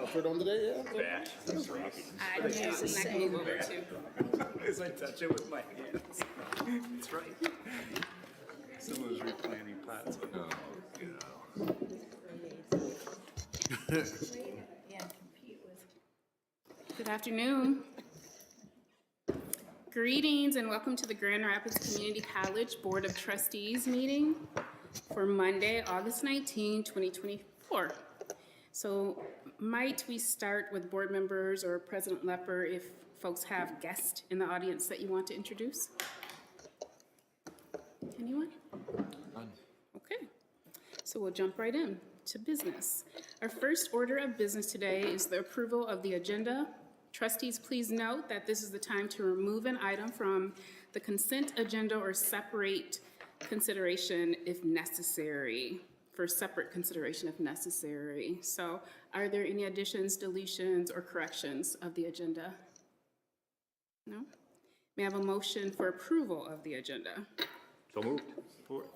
put it on today, yeah? I knew it was not gonna move over too. As I touch it with my hands. That's right. Someone's replanting pots. Oh, Good afternoon. Greetings and welcome to the Grand Rapids Community College Board of Trustees meeting for Monday, August 19, 2024. So might we start with board members or President Lepper if folks have guests in the audience that you want to introduce? Anyone? None. Okay, so we'll jump right in to business. Our first order of business today is the approval of the agenda. Trustees, please note that this is the time to remove an item from the consent agenda or separate consideration if necessary, for separate consideration if necessary. So are there any additions, deletions, or corrections of the agenda? No? May I have a motion for approval of the agenda? So moved. Support.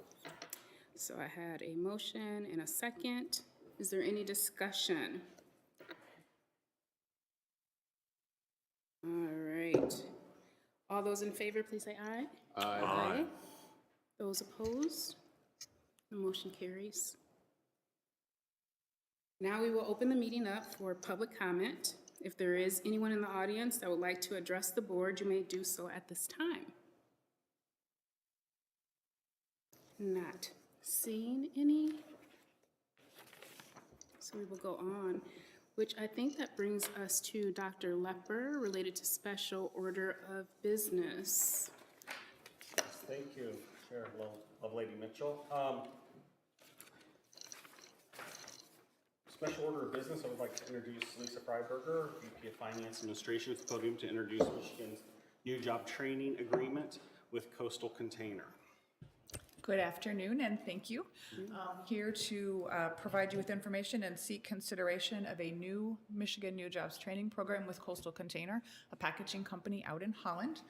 So I had a motion and a second. Is there any discussion? All right. All those in favor, please say aye. Aye. Those opposed? The motion carries. Now we will open the meeting up for public comment. If there is anyone in the audience that would like to address the board, you may do so at this time. Not seeing any. So we will go on, which I think that brings us to Dr. Lepper related to special order of business. Thank you, Chair Lovelady Mitchell. Special order of business, I would like to introduce Lisa Freiberger, VP of Finance Administration, at the podium to introduce Michigan's new job training agreement with Coastal Container. Good afternoon, and thank you. Here to provide you with information and seek consideration of a new Michigan New Jobs Training Program with Coastal Container, a packaging company out in Holland.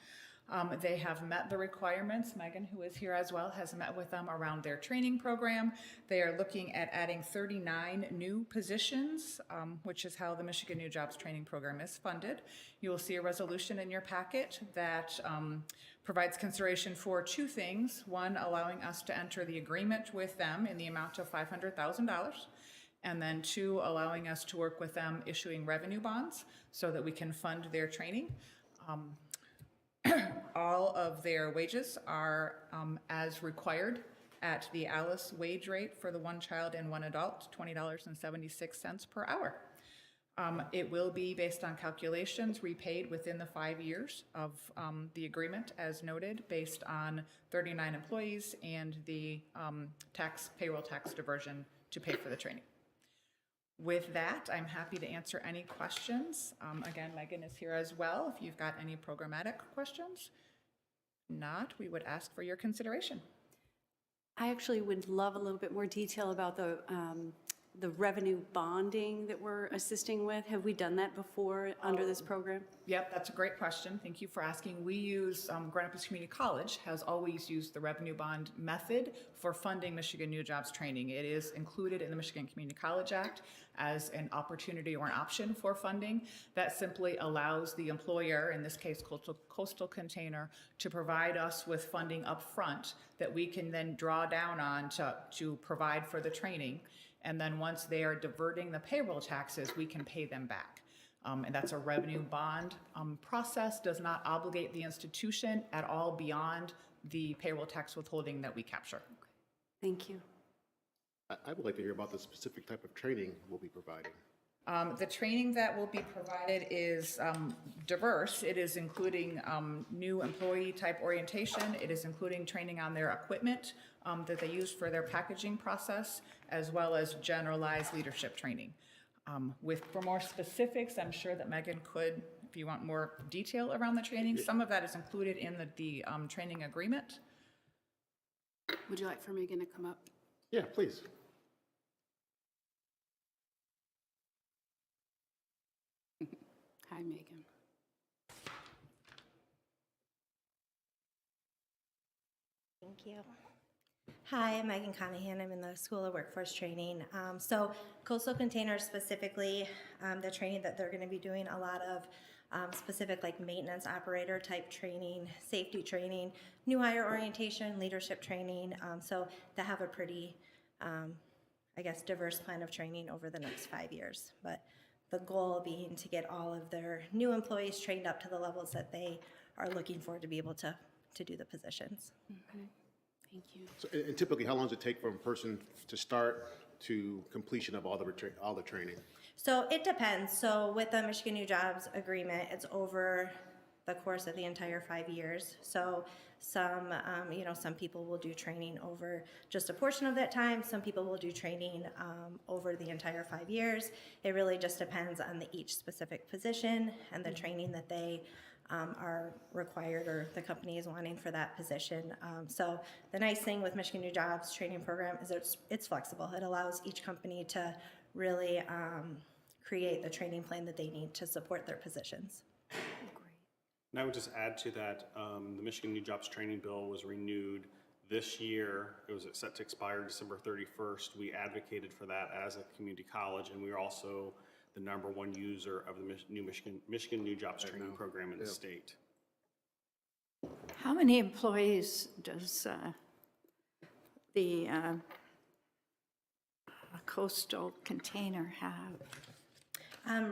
They have met the requirements. Megan, who is here as well, has met with them around their training program. They are looking at adding 39 new positions, which is how the Michigan New Jobs Training Program is funded. You will see a resolution in your packet that provides consideration for two things. One, allowing us to enter the agreement with them in the amount of $500,000. And then two, allowing us to work with them issuing revenue bonds so that we can fund their training. All of their wages are as required at the Alice wage rate for the one child and one adult, $20.76 per hour. It will be based on calculations repaid within the 5 years of the agreement, as noted, based on 39 employees and the payroll tax diversion to pay for the training. With that, I'm happy to answer any questions. Again, Megan is here as well if you've got any programmatic questions. Not, we would ask for your consideration. I actually would love a little bit more detail about the revenue bonding that we're assisting with. Have we done that before under this program? Yep, that's a great question. Thank you for asking. We use, Grand Rapids Community College has always used the revenue bond method for funding Michigan New Jobs Training. It is included in the Michigan Community College Act as an opportunity or an option for funding that simply allows the employer, in this case Coastal Container, to provide us with funding up front that we can then draw down on to provide for the training. And then once they are diverting the payroll taxes, we can pay them back. And that's a revenue bond process, does not obligate the institution at all beyond the payroll tax withholding that we capture. Thank you. I would like to hear about the specific type of training we'll be providing. The training that will be provided is diverse. It is including new employee type orientation. It is including training on their equipment that they use for their packaging process, as well as generalized leadership training. For more specifics, I'm sure that Megan could, if you want more detail around the training, some of that is included in the training agreement. Would you like for Megan to come up? Yeah, please. Hi, Megan. Thank you. Hi, I'm Megan Conahan. I'm in the School of Workforce Training. So coastal containers specifically, the training that they're going to be doing, a lot of specific like maintenance operator type training, safety training, new hire orientation, leadership training. So they have a pretty, I guess, diverse plan of training over the next 5 years. But the goal being to get all of their new employees trained up to the levels that they are looking for to be able to do the positions. Okay, thank you. So, and typically, how long does it take for a person to start to completion of all the training? So it depends. So with the Michigan New Jobs Agreement, it's over the course of the entire 5 years. So some, some people will do training over just a portion of that time. Some people will do training over the entire 5 years. It really just depends on each specific position and the training that they are required or the company is wanting for that position. So the nice thing with Michigan New Jobs training program is it's flexible. It allows each company to really create the training plan that they need to support their positions. And I would just add to that, the Michigan New Jobs Training Bill was renewed this year. It was set to expire December 31st. We advocated for that as a community college, and we are also the #1 user of the Michigan New Jobs Training Program in the state. How many employees does the coastal container have?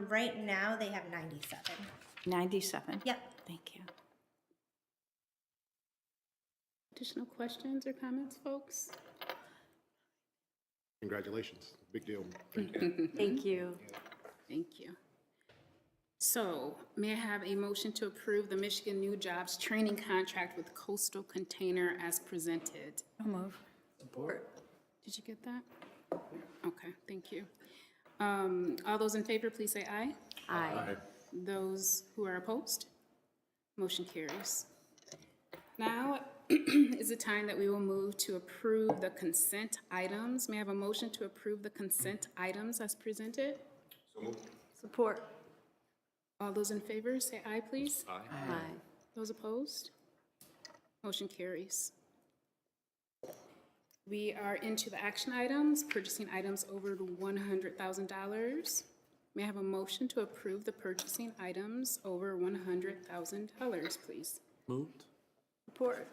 Right now, they have 97. 97? Yep. Thank you. Additional questions or comments, folks? Congratulations, big deal. Thank you. Thank you. Thank you. So, may I have a motion to approve the Michigan New Jobs Training Contract with Coastal Container as presented? I'll move. Did you get that? Okay, thank you. All those in favor, please say aye. Aye. Those who are opposed? Motion carries. Now is the time that we will move to approve the consent items. May I have a motion to approve the consent items as presented? Support. All those in favor, say aye, please. Aye. Those opposed? Motion carries. We are into the action items, purchasing items over $100,000. May I have a motion to approve the purchasing items over $100,000, please? Moved. Support.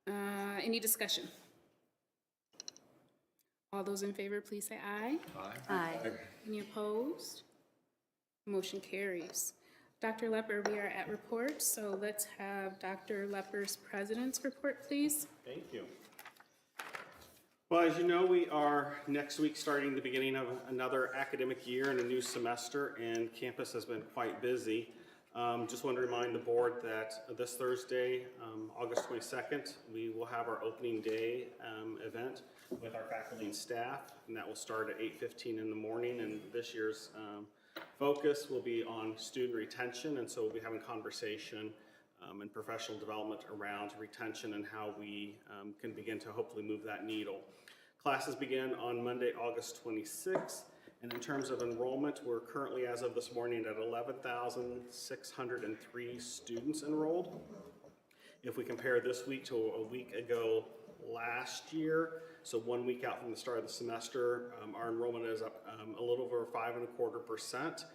Any discussion? All those in favor, please say aye. Aye. Any opposed? Motion carries. Dr. Lepper, we are at reports, so let's have Dr. Lepper's president's report, please. Thank you. Well, as you know, we are next week starting the beginning of another academic year and a new semester, and campus has been quite busy. Just want to remind the board that this Thursday, August 22nd, we will have our opening day event with our faculty and staff, and that will start at 8:15 in the morning, and this year's focus will be on student retention, and so we'll be having conversation and professional development around retention and how we can begin to hopefully move that needle. Classes begin on Monday, August 26th, and in terms of enrollment, we're currently, as of this morning, at 11,603 students enrolled. If we compare this week to a week ago last year, so 1 week out from the start of the semester, our enrollment is up a little over 5.25%.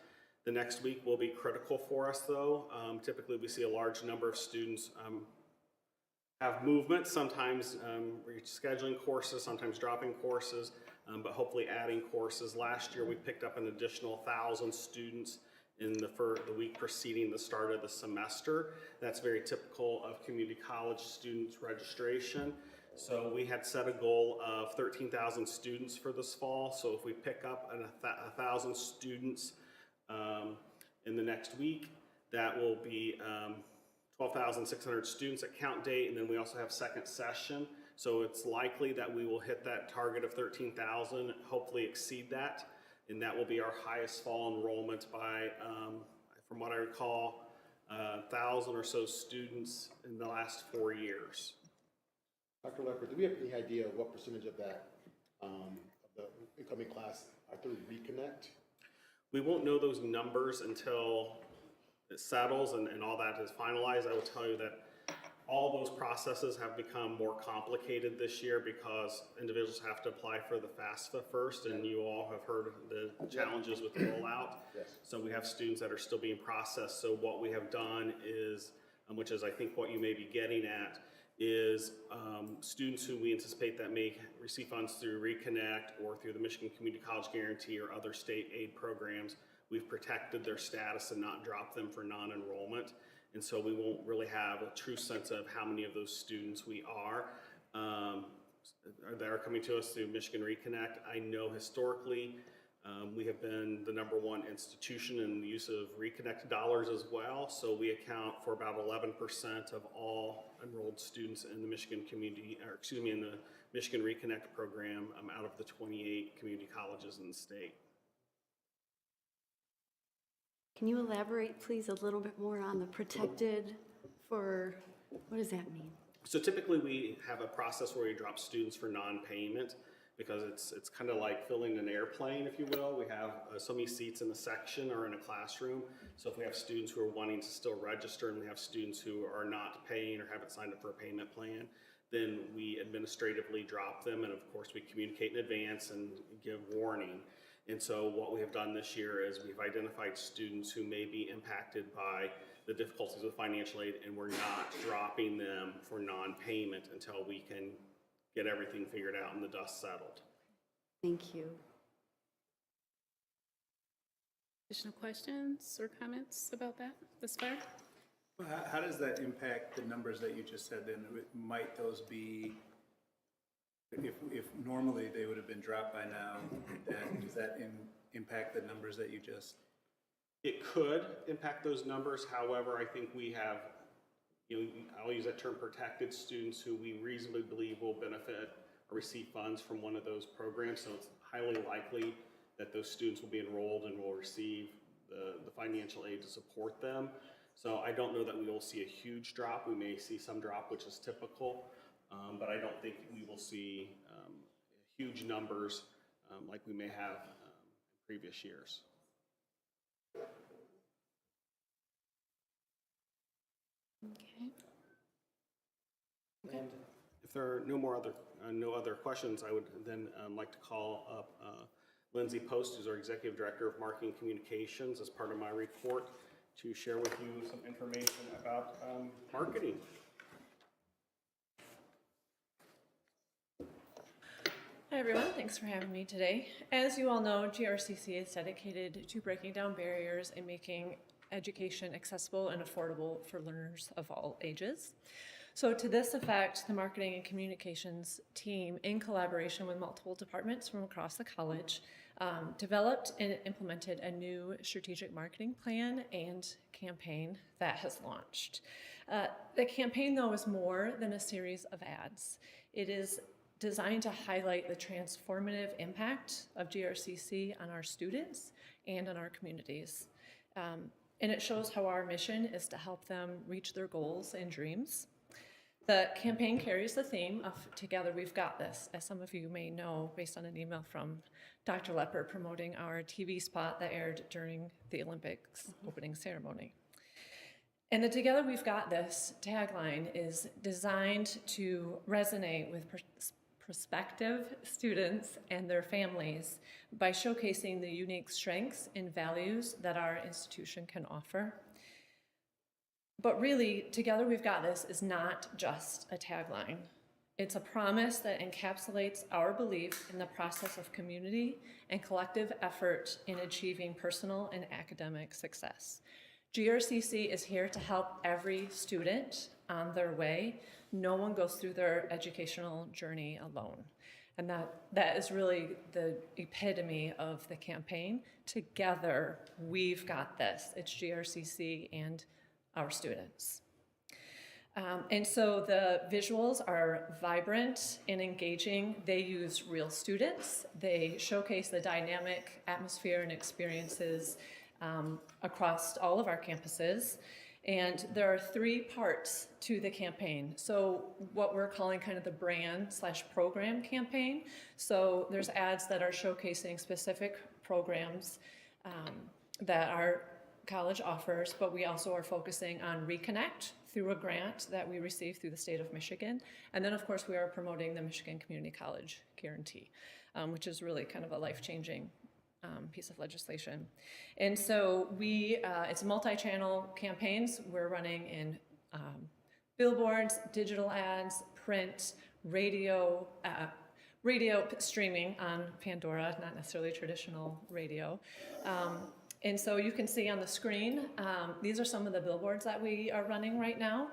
The next week will be critical for us, though. Typically, we see a large number of students have movement, sometimes rescheduling courses, sometimes dropping courses, but hopefully adding courses. Last year, we picked up an additional 1,000 students in the week preceding the start of the semester. That's very typical of community college students registration. So we had set a goal of 13,000 students for this fall. So if we pick up 1,000 students in the next week, that will be 12,600 students at count date, and then we also have second session. So it's likely that we will hit that target of 13,000, hopefully exceed that, and that will be our highest fall enrollment by, from what I recall, 1,000 or so students in the last 4 years. Dr. Lepper, do we have any idea of what percentage of that, of the incoming class are through Reconnect? We won't know those numbers until it settles and all that is finalized. I will tell you that All those processes have become more complicated this year because individuals have to apply for the FAFSA first, and you all have heard of the challenges with the rollout. Yes. So we have students that are still being processed. So what we have done is, which is I think what you may be getting at, is students who we anticipate that may receive funds through Reconnect or through the Michigan Community College Guarantee or other state aid programs, we've protected their status and not dropped them for non-enrollment. And so we won't really have a true sense of how many of those students we are that are coming to us through Michigan Reconnect. I know historically we have been the #1 institution in the use of Reconnect dollars as well. So we account for about 11% of all enrolled students in the Michigan community, or excuse me, in the Michigan Reconnect program out of the 28 community colleges in the state. Can you elaborate, please, a little bit more on the protected for, what does that mean? So typically we have a process where we drop students for non-payment because it's kind of like filling an airplane, if you will. We have so many seats in a section or in a classroom. So if we have students who are wanting to still register and we have students who are not paying or haven't signed up for a payment plan, then we administratively drop them, and of course we communicate in advance and give warning. And so what we have done this year is we've identified students who may be impacted by the difficulties with financial aid, and we're not dropping them for non-payment until we can get everything figured out and the dust settled. Thank you. Additional questions or comments about that thus far? Well, how does that impact the numbers that you just said then? Might those be, if normally they would have been dropped by now, then does that impact the numbers that you just? It could impact those numbers. However, I think we have, I'll use that term, protected students who we reasonably believe will benefit or receive funds from one of those programs. So it's highly likely that those students will be enrolled and will receive the financial aid to support them. So I don't know that we will see a huge drop. We may see some drop, which is typical, but I don't think we will see huge numbers like we may have in previous years. Okay. And if there are no other questions, I would then like to call up Lindsay Post, who's our Executive Director of Marketing Communications, as part of my report to share with you some information about marketing. Hi everyone, thanks for having me today. As you all know, GRCC is dedicated to breaking down barriers and making education accessible and affordable for learners of all ages. So to this effect, the marketing and communications team, in collaboration with multiple departments from across the college, developed and implemented a new strategic marketing plan and campaign that has launched. The campaign, though, is more than a series of ads. It is designed to highlight the transformative impact of GRCC on our students and on our communities. And it shows how our mission is to help them reach their goals and dreams. The campaign carries the theme of Together We've Got This, as some of you may know based on an email from Dr. Lepper promoting our TV spot that aired during the Olympics opening ceremony. And the Together We've Got This tagline is designed to resonate with prospective students and their families by showcasing the unique strengths and values that our institution can offer. But really, Together We've Got This is not just a tagline. It's a promise that encapsulates our belief in the process of community and collective effort in achieving personal and academic success. GRCC is here to help every student on their way. No one goes through their educational journey alone. And that is really the epitome of the campaign. Together, we've got this. It's GRCC and our students. And so the visuals are vibrant and engaging. They use real students. They showcase the dynamic atmosphere and experiences across all of our campuses. And there are 3 parts to the campaign. So what we're calling kind of the brand/program campaign. So there's ads that are showcasing specific programs that our college offers, but we also are focusing on Reconnect through a grant that we received through the state of Michigan. And then, of course, we are promoting the Michigan Community College Guarantee, which is really kind of a life-changing piece of legislation. And so it's multi-channel campaigns. We're running in billboards, digital ads, print, radio streaming on Pandora, not necessarily traditional radio. And so you can see on the screen, these are some of the billboards that we are running right now.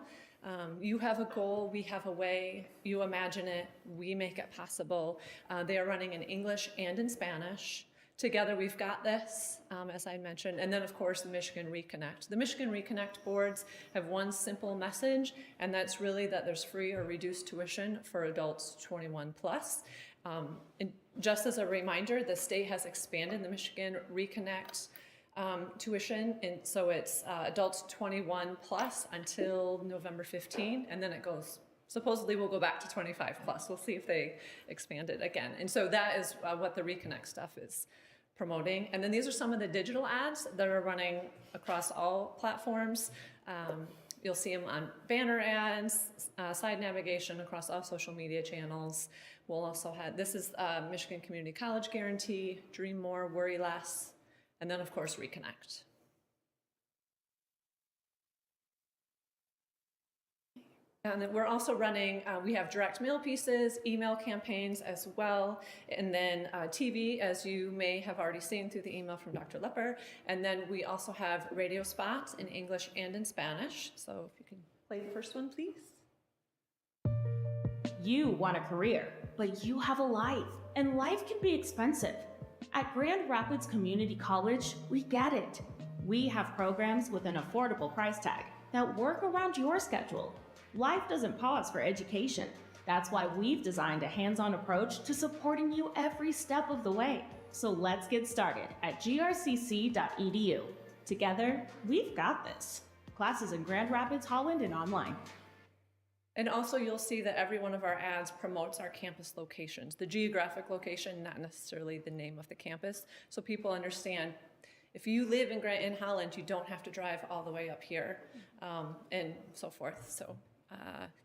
You have a goal, we have a way, you imagine it, we make it possible. They are running in English and in Spanish. Together we've got this, as I mentioned, and then of course the Michigan Reconnect. The Michigan Reconnect boards have one simple message, and that's really that there's free or reduced tuition for adults 21 plus. And just as a reminder, the state has expanded the Michigan Reconnect tuition, and so it's adults 21 plus until November 15, and then it goes, supposedly we'll go back to 25 plus. We'll see if they expand it again. And so that is what the Reconnect stuff is promoting. And then these are some of the digital ads that are running across all platforms. You'll see them on banner ads, side navigation across all social media channels. We'll also have, this is Michigan Community College Guarantee, Dream More, Worry Less, and then of course Reconnect. And then we're also running, we have direct mail pieces, email campaigns as well, and then TV, as you may have already seen through the email from Dr. Lepper. And then we also have radio spots in English and in Spanish. So if you can play the first one, please. You want a career, but you have a life, and life can be expensive. At Grand Rapids Community College, we get it. We have programs with an affordable price tag that work around your schedule. Life doesn't pause for education. That's why we've designed a hands-on approach to supporting you every step of the way. So let's get started at grcc.edu. Together, we've got this. Classes in Grand Rapids, Holland, and online. And also you'll see that every one of our ads promotes our campus locations, the geographic location, not necessarily the name of the campus. So people understand if you live in Holland, you don't have to drive all the way up here, and so forth. So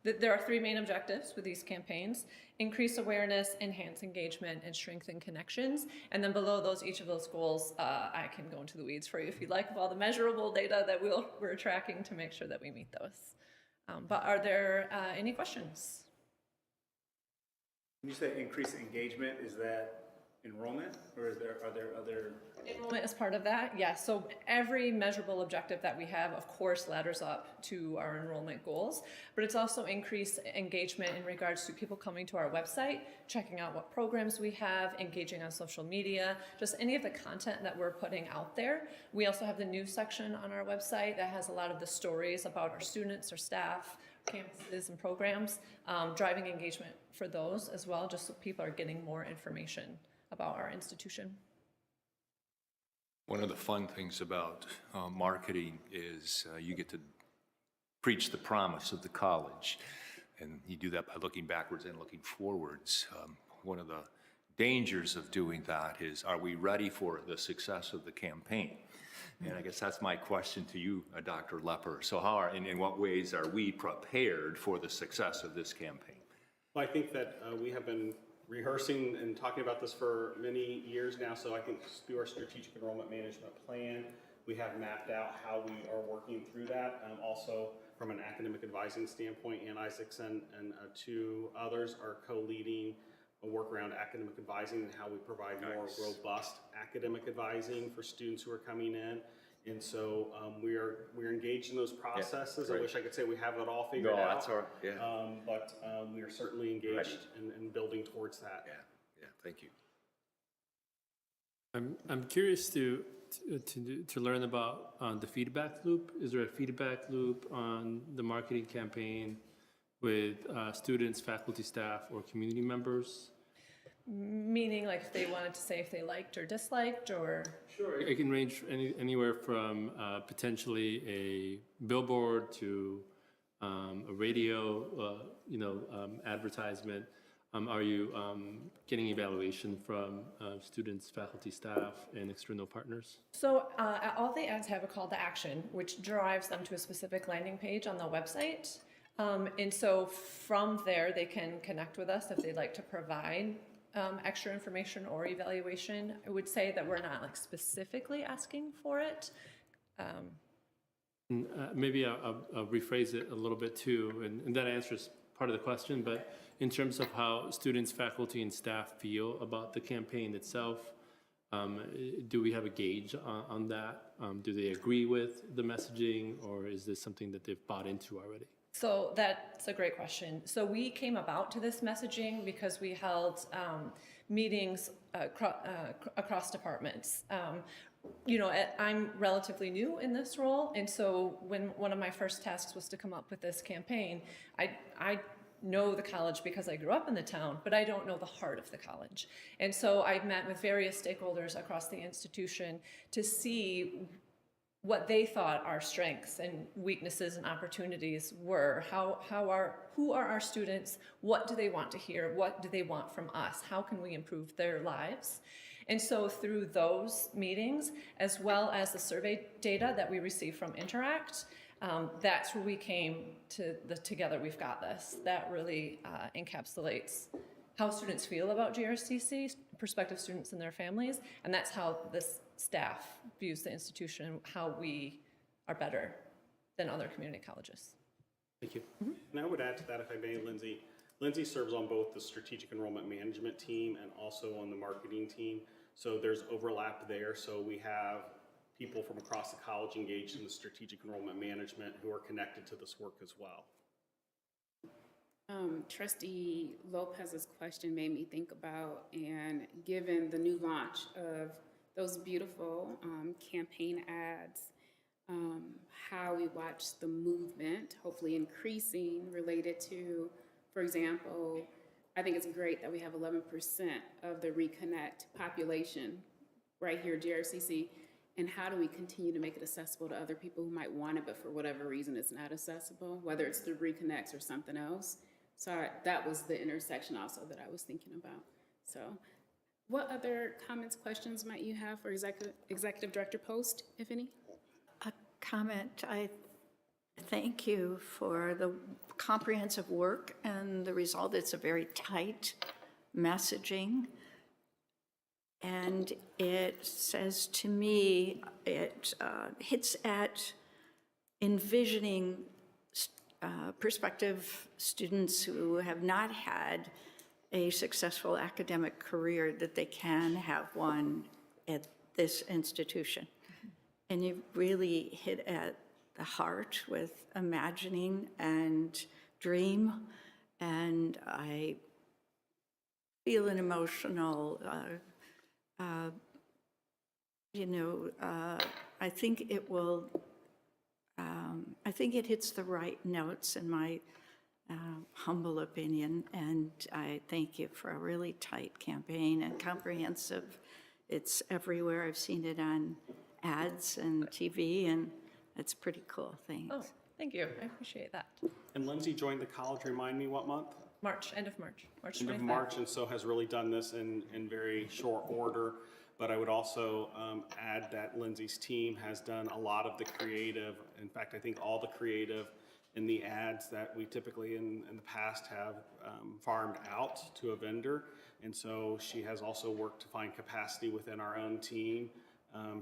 there are three main objectives with these campaigns: increase awareness, enhance engagement, and strengthen connections. And then below those, each of those goals, I can go into the weeds for you if you'd like, of all the measurable data that we're tracking to make sure that we meet those. But are there any questions? When you say increase engagement, is that enrollment, or are there other? Enrollment is part of that, yes. So every measurable objective that we have, of course, ladders up to our enrollment goals, but it's also increased engagement in regards to people coming to our website, checking out what programs we have, engaging on social media, just any of the content that we're putting out there. We also have the news section on our website that has a lot of the stories about our students, our staff, campuses, and programs, driving engagement for those as well, just so people are getting more information about our institution. One of the fun things about marketing is you get to preach the promise of the college, and you do that by looking backwards and looking forwards. One of the dangers of doing that is, are we ready for the success of the campaign? And I guess that's my question to you, Dr. Lepper. So in what ways are we prepared for the success of this campaign? Well, I think that we have been rehearsing and talking about this for many years now, so I think through our strategic enrollment management plan, we have mapped out how we are working through that. Also, from an academic advising standpoint, Ann Isaacson and two others are co-leading a work around academic advising and how we provide more robust academic advising for students who are coming in. And so we're engaged in those processes. I wish I could say we have it all figured out. That's all right. Yeah. But we are certainly engaged in building towards that. Yeah. Thank you. I'm curious to learn about the feedback loop. Is there a feedback loop on the marketing campaign with students, faculty, staff, or community members? Meaning, like, if they wanted to say if they liked or disliked, or? Sure. It can range anywhere from potentially a billboard to a radio, advertisement. Are you getting evaluation from students, faculty, staff, and external partners? So all the ads have a call to action, which drives them to a specific landing page on the website. And so from there, they can connect with us if they'd like to provide extra information or evaluation. I would say that we're not like specifically asking for it. Maybe I'll rephrase it a little bit too, and that answers part of the question, but in terms of how students, faculty, and staff feel about the campaign itself, do we have a gauge on that? Do they agree with the messaging, or is this something that they've bought into already? So that's a great question. So we came about to this messaging because we held meetings across departments. You know, I'm relatively new in this role, and so when one of my first tasks was to come up with this campaign, I know the college because I grew up in the town, but I don't know the heart of the college. And so I met with various stakeholders across the institution to see what they thought our strengths and weaknesses and opportunities were. Who are our students? What do they want to hear? What do they want from us? How can we improve their lives? And so through those meetings, as well as the survey data that we received from Interact, that's where we came to the Together We've Got This. That really encapsulates how students feel about GRCC, prospective students and their families, and that's how this staff views the institution, how we are better than other community colleges. Thank you. And I would add to that, if I may, Lindsay. Lindsay serves on both the strategic enrollment management team and also on the marketing team. So there's overlap there. So we have people from across the college engaged in the strategic enrollment management who are connected to this work as well. Trustee Lopez's question made me think about, and given the new launch of those beautiful campaign ads, how we watch the movement, hopefully increasing, related to, for example, I think it's great that we have 11% of the Reconnect population right here at GRCC, and how do we continue to make it accessible to other people who might want it, but for whatever reason it's not accessible, whether it's through Reconnects or something else. So that was the intersection also that I was thinking about. So what other comments, questions might you have for Executive Director Post, if any? A comment. I thank you for the comprehensive work and the result. It's a very tight messaging. And it says to me, it hits at envisioning prospective students who have not had a successful academic career, that they can have one at this institution. And you really hit at the heart with imagining and dream. And I feel an emotional, I think it will, I think it hits the right notes in my humble opinion, and I thank you for a really tight campaign and comprehensive. It's everywhere. I've seen it on ads and TV, and it's pretty cool. Thanks. Oh, thank you. I appreciate that. And Lindsay joined the college, remind me what month? March, end of March, March 25th. End of March, and so has really done this in very short order. But I would also add that Lindsay's team has done a lot of the creative. In fact, I think all the creative in the ads that we typically in the past have farmed out to a vendor. And so she has also worked to find capacity within our own team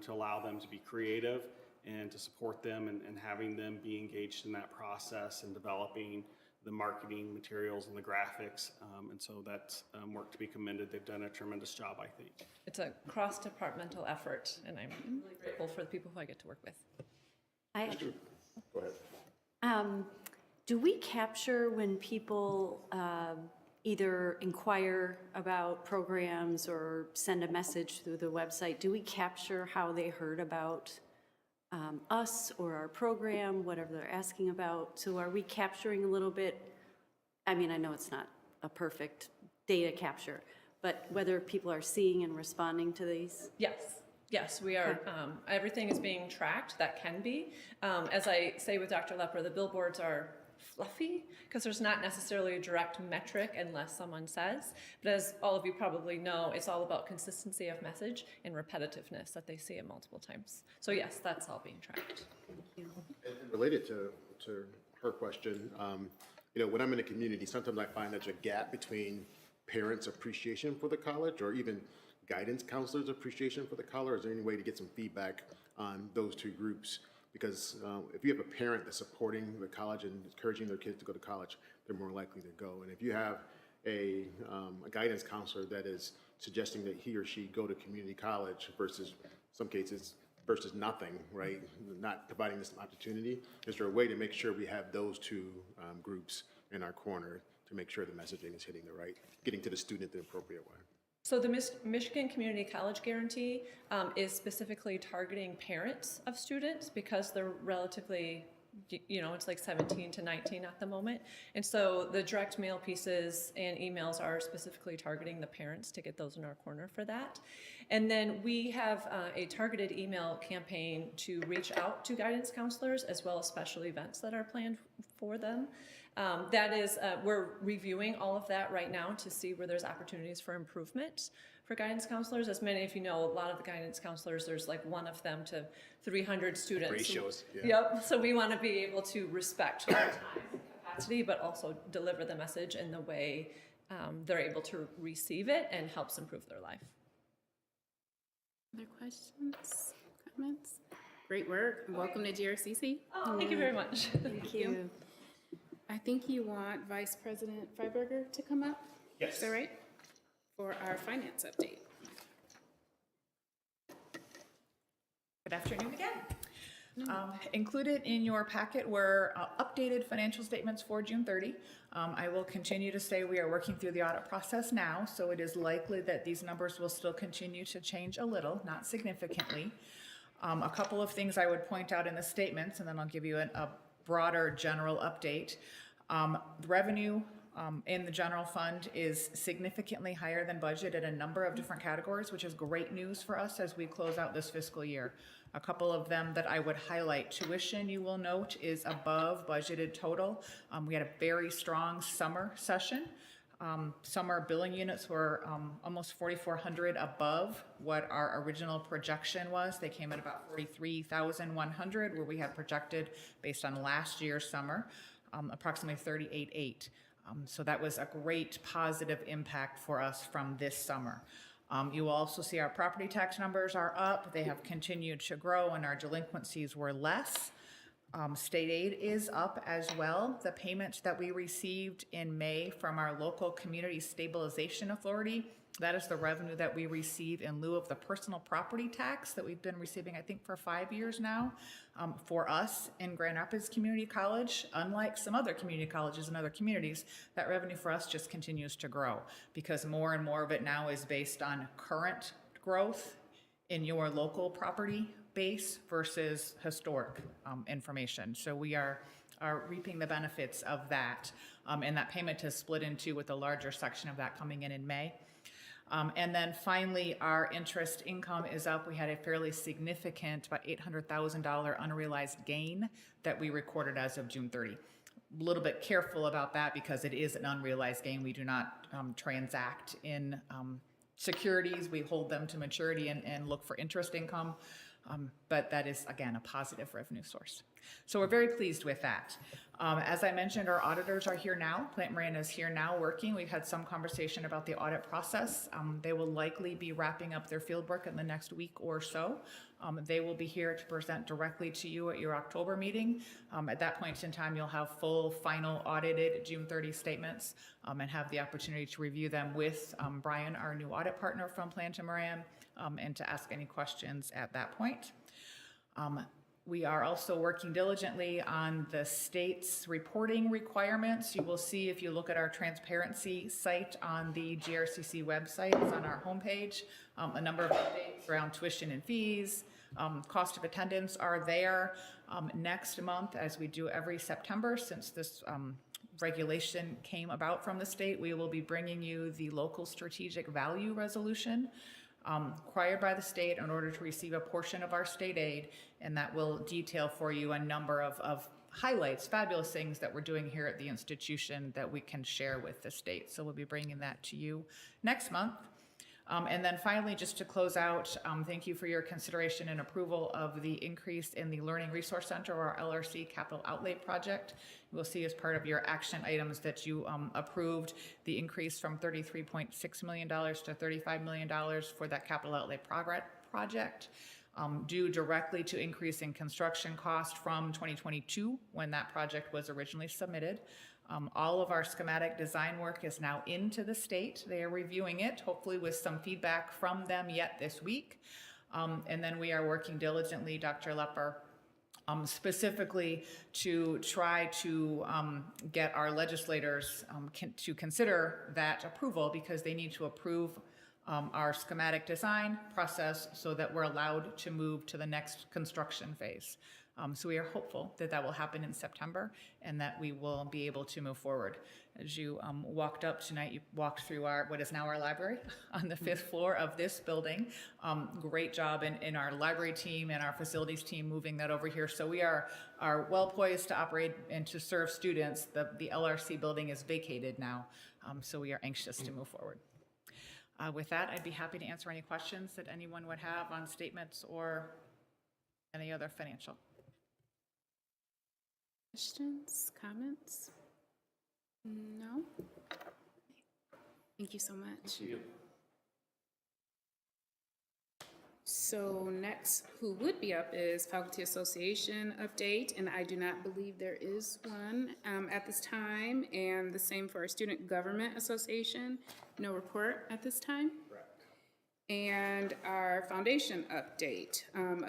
to allow them to be creative and to support them and having them be engaged in that process and developing the marketing materials and the graphics. And so that's work to be commended. They've done a tremendous job, I think. It's a cross-departmental effort, and I'm really grateful for the people who I get to work with. Go ahead. Do we capture when people either inquire about programs or send a message through the website? Do we capture how they heard about us or our program, whatever they're asking about? So are we capturing a little bit? I mean, I know it's not a perfect data capture, but whether people are seeing and responding to these? Yes, we are. Everything is being tracked that can be. As I say with Dr. Lepper, the billboards are fluffy because there's not necessarily a direct metric unless someone says. But as all of you probably know, it's all about consistency of message and repetitiveness that they see it multiple times. So yes, that's all being tracked. And related to her question, you know, when I'm in a community, sometimes I find there's a gap between parents' appreciation for the college or even guidance counselors' appreciation for the college. Is there any way to get some feedback on those two groups? Because if you have a parent that's supporting the college and encouraging their kids to go to college, they're more likely to go. And if you have a guidance counselor that is suggesting that he or she go to community college versus some cases versus nothing, right? Not providing this opportunity. Is there a way to make sure we have those two groups in our corner to make sure the messaging is getting to the student the appropriate way? So the Michigan Community College Guarantee is specifically targeting parents of students because they're relatively, you know, it's like 17 to 19 at the moment. And so the direct mail pieces and emails are specifically targeting the parents to get those in our corner for that. And then we have a targeted email campaign to reach out to guidance counselors as well as special events that are planned for them. That is, we're reviewing all of that right now to see where there's opportunities for improvement for guidance counselors. As many of you know, a lot of the guidance counselors, there's like one of them to 300 students. Ratios, yeah. Yep, so we want to be able to respect their time and capacity, but also deliver the message in the way they're able to receive it and helps improve their life. Other questions, comments? Great work. Welcome to GRCC. Oh, thank you very much. Thank you. I think you want Vice President Freiberger to come up? Yes. Is that right? For our finance update. Good afternoon again. Included in your packet were updated financial statements for June 30. I will continue to say we are working through the audit process now, so it is likely that these numbers will still continue to change a little, not significantly. A couple of things I would point out in the statements, and then I'll give you a broader general update. The revenue in the general fund is significantly higher than budget in a number of different categories, which is great news for us as we close out this fiscal year. A couple of them that I would highlight. Tuition, you will note, is above budgeted total. We had a very strong summer session. Summer billing units were almost 4,400 above what our original projection was. They came at about 43,100, where we had projected, based on last year's summer, approximately 38,800. So that was a great positive impact for us from this summer. You will also see our property tax numbers are up. They have continued to grow, and our delinquencies were less. State aid is up as well. The payment that we received in May from our local community stabilization authority, that is the revenue that we receive in lieu of the personal property tax that we've been receiving, I think, for 5 years now. For us in Grand Rapids Community College, unlike some other community colleges in other communities, that revenue for us just continues to grow because more and more of it now is based on current growth in your local property base versus historic information. So we are reaping the benefits of that. And that payment is split into with a larger section of that coming in May. And then finally, our interest income is up. We had a fairly significant, about $800,000 unrealized gain that we recorded as of June 30. A little bit careful about that because it is an unrealized gain. We do not transact in securities. We hold them to maturity and look for interest income. But that is, again, a positive revenue source. So we're very pleased with that. As I mentioned, our auditors are here now. Plant Moran is here now working. We've had some conversation about the audit process. They will likely be wrapping up their field work in the next week or so. They will be here to present directly to you at your October meeting. At that point in time, you'll have full, final audited June 30 statements and have the opportunity to review them with Brian, our new audit partner from Plant Moran, and to ask any questions at that point. We are also working diligently on the state's reporting requirements. You will see if you look at our transparency site on the GRCC website, it's on our homepage, a number of updates around tuition and fees, cost of attendance are there. Next month, as we do every September, since this regulation came about from the state, we will be bringing you the local strategic value resolution required by the state in order to receive a portion of our state aid, and that will detail for you a number of highlights fabulous things that we're doing here at the institution that we can share with the state. So we'll be bringing that to you next month. And then finally, just to close out, thank you for your consideration and approval of the increase in the Learning Resource Center, or LRC, capital outlay project. You will see as part of your action items that you approved the increase from $33.6 million to $35 million for that capital outlay project, due directly to increasing construction cost from 2022 when that project was originally submitted. All of our schematic design work is now into the state. They are reviewing it, hopefully with some feedback from them yet this week. And then we are working diligently, Dr. Lepper, specifically to try to get our legislators to consider that approval, because they need to approve our schematic design process so that we're allowed to move to the next construction phase. So we are hopeful that that will happen in September and that we will be able to move forward. As you walked up tonight, you walked through what is now our library on the 5th floor of this building. Great job in our library team and our facilities team moving that over here. So we are well poised to operate and to serve students. The LRC building is vacated now, so we are anxious to move forward. With that, I'd be happy to answer any questions that anyone would have on statements or any other financial. Questions, comments? No? Thank you so much. Thank you. So next, who would be up is Faculty Association update, and I do not believe there is one at this time, and the same for our Student Government Association, no report at this time. Correct. And our foundation update,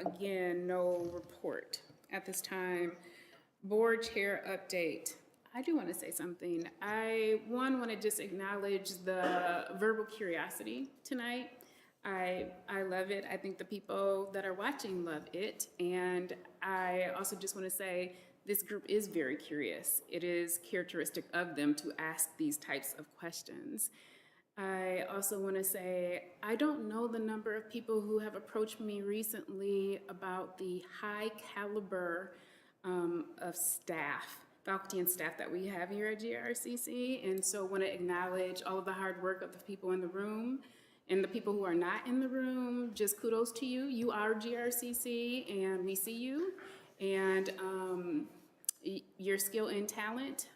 again, no report at this time. Board chair update. I do want to say something. I want to just acknowledge the verbal curiosity tonight. I love it. I think the people that are watching love it. And I also just want to say this group is very curious. It is characteristic of them to ask these types of questions. I also want to say, I don't know the number of people who have approached me recently about the high caliber of staff, faculty and staff that we have here at GRCC. And so I want to acknowledge all of the hard work of the people in the room and the people who are not in the room. Just kudos to you. You are GRCC and we see you. And your skill and talent,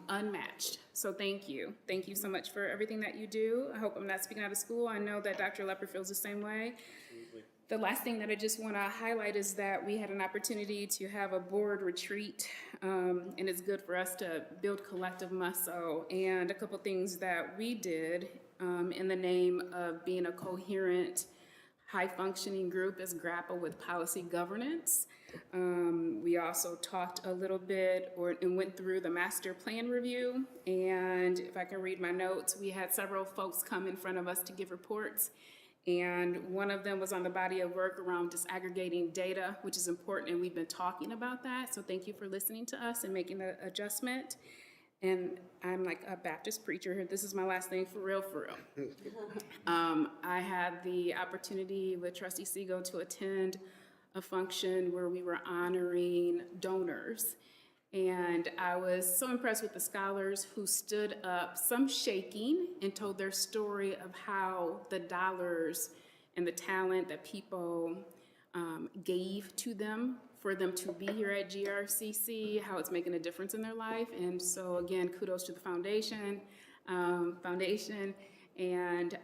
unmatched. So thank you. Thank you so much for everything that you do. I hope I'm not speaking out of school. I know that Dr. Lepper feels the same way. Absolutely. The last thing that I just want to highlight is that we had an opportunity to have a board retreat, and it's good for us to build collective muscle. And a couple things that we did in the name of being a coherent, high-functioning group is grapple with policy governance. We also talked a little bit and went through the master plan review. And if I can read my notes, we had several folks come in front of us to give reports. And one of them was on the body of work around disaggregating data, which is important, and we've been talking about that. So thank you for listening to us and making the adjustment. And I'm like a Baptist preacher here. This is my last thing, for real, for real. I had the opportunity with Trustee Segal to attend a function where we were honoring donors. And I was so impressed with the scholars who stood up, some shaking, and told their story of how the dollars and the talent that people gave to them for them to be here at GRCC, how it's making a difference in their life. And so again, kudos to the foundation, and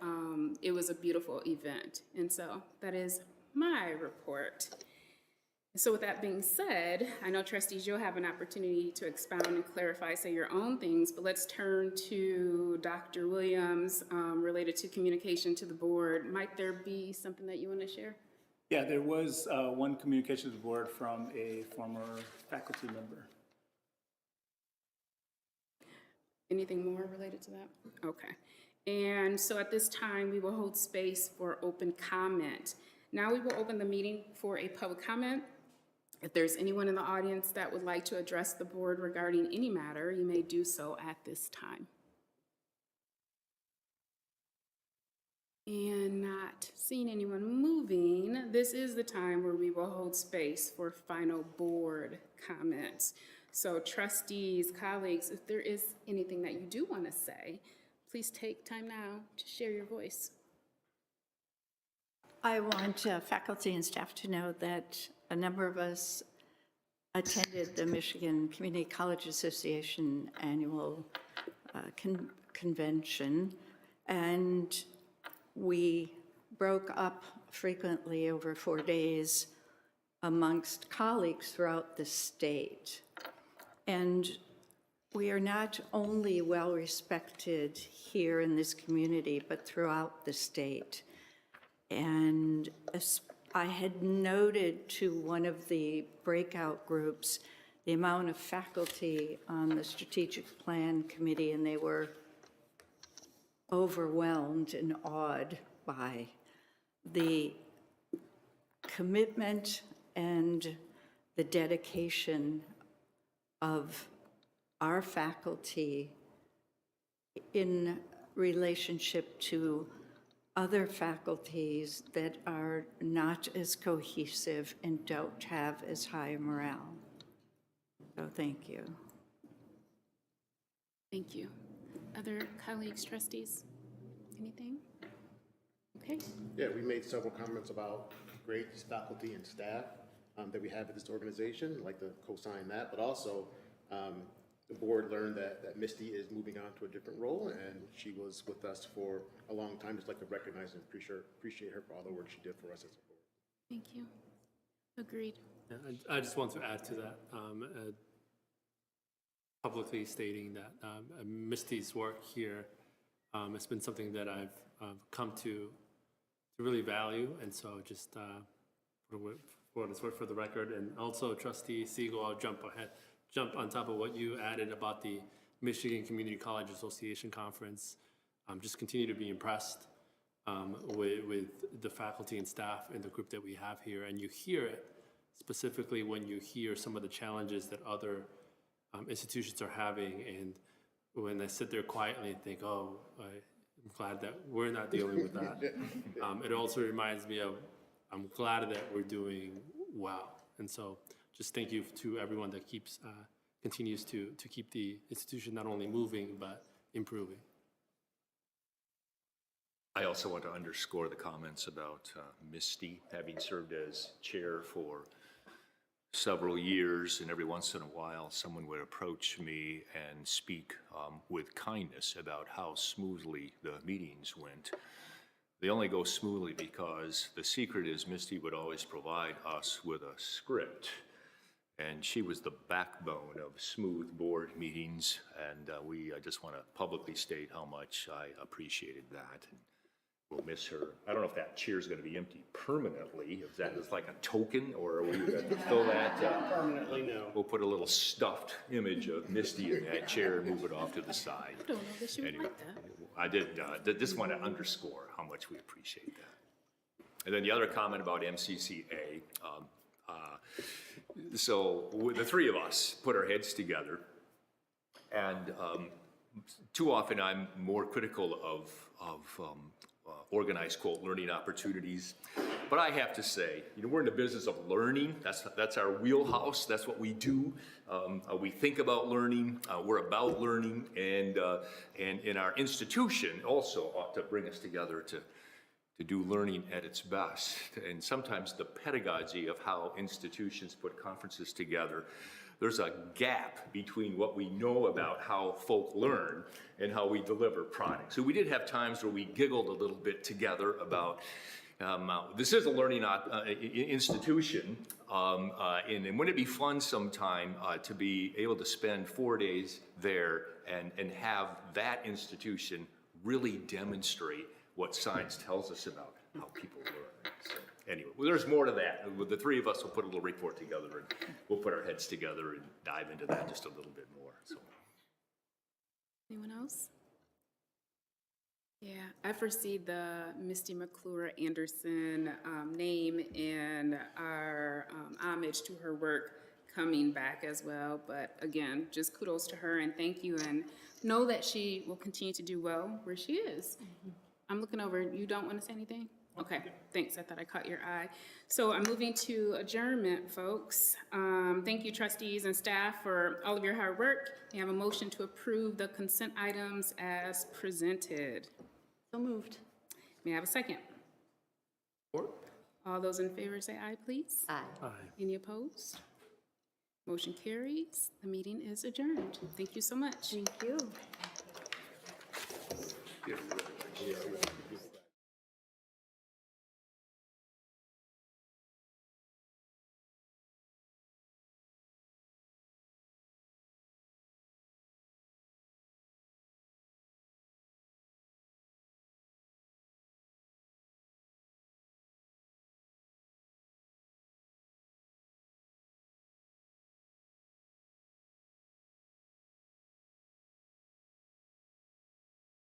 it was a beautiful event. And so that is my report. So with that being said, I know trustees, you'll have an opportunity to expound and clarify, say your own things, but let's turn to Dr. Williams related to communication to the board. Might there be something that you want to share? Yeah, there was one communication to the board from a former faculty member. Anything more related to that? Okay. And so at this time, we will hold space for open comment. Now we will open the meeting for a public comment. If there's anyone in the audience that would like to address the board regarding any matter, you may do so at this time. And not seeing anyone moving, this is the time where we will hold space for final board comments. So trustees, colleagues, if there is anything that you do want to say, please take time now to share your voice. I want faculty and staff to know that a number of us attended the Michigan Community College Association annual convention, and we broke up frequently over 4 days amongst colleagues throughout the state. And we are not only well-respected here in this community, but throughout the state. And I had noted to one of the breakout groups the amount of faculty on the strategic plan committee, and they were overwhelmed and awed by the commitment and the dedication of our faculty in relationship to other faculties that are not as cohesive and don't have as high a morale. So thank you. Thank you. Other colleagues, trustees, anything? Okay. Yeah, we made several comments about great faculty and staff that we have at this organization. I'd like to co-sign that, but also the board learned that Misty is moving on to a different role, and she was with us for a long time. Just like to recognize and appreciate her for all the work she did for us as a board. Thank you. Agreed. Yeah, I just want to add to that, publicly stating that Misty's work here has been something that I've come to really value, and so just for what it's worth for the record, and also Trustee Siegel, I'll jump on top of what you added about the Michigan Community College Association Conference. Just continue to be impressed with the faculty and staff and the group that we have here, and you hear it specifically when you hear some of the challenges that other institutions are having, and when I sit there quietly and think, oh, I'm glad that we're not dealing with that. It also reminds me of, I'm glad that we're doing well. And so just thank you to everyone that continues to keep the institution not only moving, but improving. I also want to underscore the comments about Misty having served as chair for several years, and every once in a while someone would approach me and speak with kindness about how smoothly the meetings went. They only go smoothly because the secret is Misty would always provide us with a script, and she was the backbone of smooth board meetings, and I just want to publicly state how much I appreciated that. We'll miss her. I don't know if that chair is going to be empty permanently. Is that just like a token, or are we going to fill that? Permanently, no. We'll put a little stuffed image of Misty in that chair and move it off to the side. I don't know that you would like that. I did just want to underscore how much we appreciate that. And then the other comment about MCCA. So the three of us put our heads together, and too often I'm more critical of organized, quote, learning opportunities. But I have to say, we're in the business of learning. That's our wheelhouse. That's what we do. We think about learning. We're about learning. And in our institution also ought to bring us together to do learning at its best. And sometimes the pedagogy of how institutions put conferences together, there's a gap between what we know about how folk learn and how we deliver products. So we did have times where we giggled a little bit together about, this is a learning institution, and wouldn't it be fun sometime to be able to spend 4 days there and have that institution really demonstrate what science tells us about how people learn. So anyway, well, there's more to that. The three of us will put a little report together, and we'll put our heads together and dive into that just a little bit more. So. Anyone else? Yeah, I foresee the Misty McClure Anderson name and our homage to her work coming back as well. But again, just kudos to her and thank you, and know that she will continue to do well where she is. I'm looking over. You don't want to say anything? Okay, thanks. I thought I caught your eye. So I'm moving to adjournment, folks. Thank you, trustees and staff, for all of your hard work. We have a motion to approve the consent items as presented. So moved. May I have a second? All those in favor say aye, please. Aye. Any opposed? Motion carries. The meeting is adjourned. Thank you so much. Thank you.